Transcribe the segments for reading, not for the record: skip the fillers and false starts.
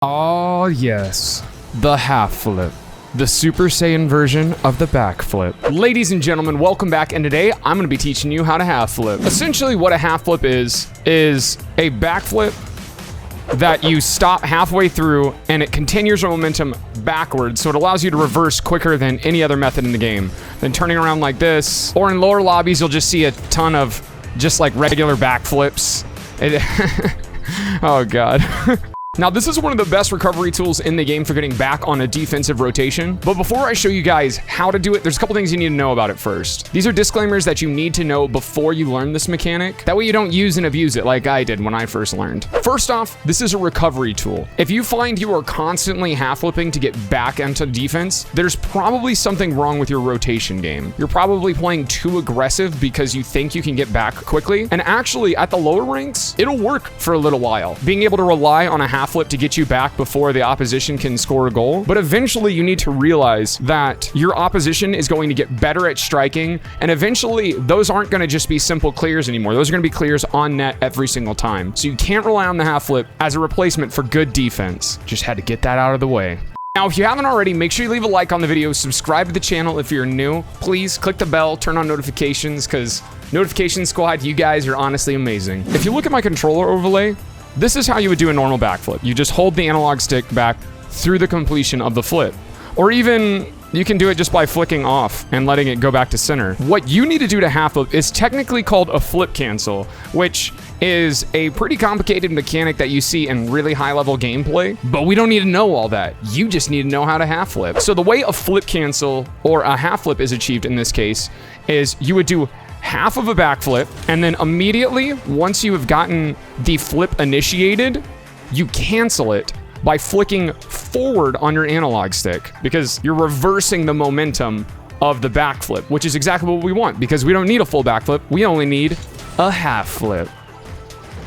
Oh yes, the half flip. The Super Saiyan version of the backflip. Ladies and gentlemen, welcome back, and today I'm gonna be teaching you how to half flip. Essentially what a half flip is a backflip that you stop halfway through and it continues your momentum backwards, so it allows you to reverse quicker than any other method in the game. Then turning around like this, or in lower lobbies you'll just see a ton of just like regular backflips. Oh god. Now, this is one of the best recovery tools in the game for getting back on a defensive rotation. But before I show you guys how to do it, there's a couple things you need to know about it first. These are disclaimers that you need to know before you learn this mechanic. That way you don't use and abuse it like I did when I first learned. First off, this is a recovery tool. If you find you are constantly half flipping to get back into defense, there's probably something wrong with your rotation game. You're probably playing too aggressive because you think you can get back quickly. And actually, at the lower ranks, it'll work for a little while. Being able to rely on a half flip to get you back before the opposition can score a goal. But eventually you need to realize that your opposition is going to get better at striking, and eventually those aren't going to just be simple clears anymore. Those are going to be clears on net every single time. So you can't rely on the half flip as a replacement for good defense. Just had to get that out of the way. Now, if you haven't already, make sure you leave a like on the video, subscribe to the channel if you're new. Please click the bell, turn on notifications, because Notification Squad, you guys are honestly amazing. If you look at my controller overlay, this is how you would do a normal backflip. You just hold the analog stick back through the completion of the flip. Or even, you can do it just by flicking off and letting it go back to center. What you need to do to half flip is technically called a flip cancel, which is a pretty complicated mechanic that you see in really high level gameplay, but we don't need to know all that. You just need to know how to half flip. So the way a flip cancel or a half flip is achieved in this case is you would do half of a backflip, and then immediately, once you have gotten the flip initiated, you cancel it by flicking forward on your analog stick, because you're reversing the momentum of the backflip, which is exactly what we want, because we don't need a full backflip, we only need a half flip.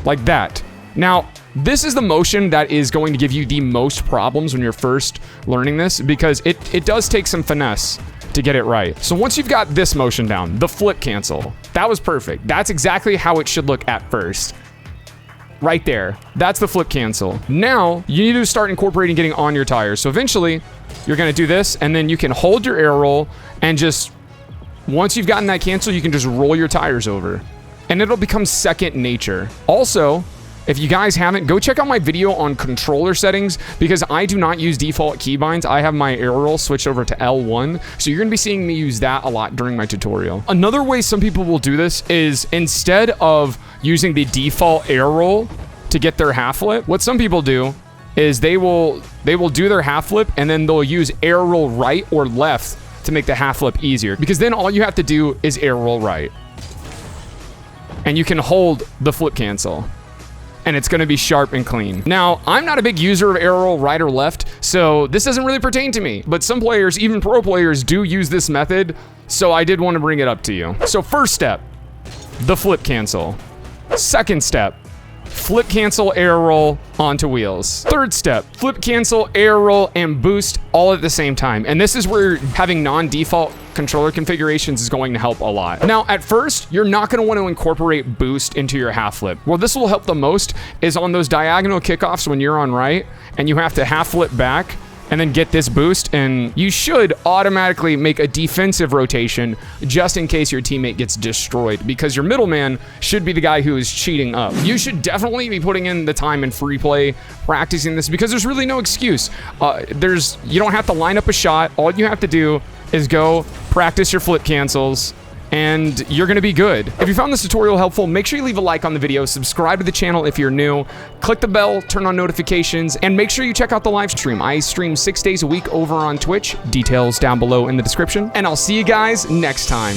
Like that. Now, this is the motion that is going to give you the most problems when you're first learning this, because it does take some finesse to get it right. So once you've got this motion down, the flip cancel, that was perfect. That's exactly how it should look at first. Right there. That's the flip cancel. Now, you need to start incorporating getting on your tires. So eventually, you're gonna do this, and then you can hold your air roll, and just, once you've gotten that cancel, you can just roll your tires over. And it'll become second nature. Also, if you guys haven't, go check out my video on controller settings, because I do not use default keybinds. I have my air roll switched over to L1, so you're gonna be seeing me use that a lot during my tutorial. Another way some people will do this is, instead of using the default air roll to get their half flip, what some people do is they will do their half flip, and then they'll use air roll right or left to make the half flip easier, because then all you have to do is air roll right. And you can hold the flip cancel, and it's gonna be sharp and clean. Now, I'm not a big user of air roll right or left, so this doesn't really pertain to me, but some players, even pro players, do use this method, so I did want to bring it up to you. So first step, the flip cancel. Second step, flip cancel, air roll onto wheels. Third step, flip cancel, air roll, and boost all at the same time. And this is where having non-default controller configurations is going to help a lot. Now, at first, you're not going to want to incorporate boost into your half flip. Where this will help the most is on those diagonal kickoffs when you're on right, and you have to half flip back, and then get this boost, and you should automatically make a defensive rotation just in case your teammate gets destroyed, because your middleman should be the guy who is cheating up. You should definitely be putting in the time in free play, practicing this, because there's really no excuse. You don't have to line up a shot. All you have to do is go practice your flip cancels, and you're gonna be good. If you found this tutorial helpful, make sure you leave a like on the video, subscribe to the channel if you're new, click the bell, turn on notifications, and make sure you check out the live stream. I stream 6 days a week over on Twitch, details down below in the description, and I'll see you guys next time.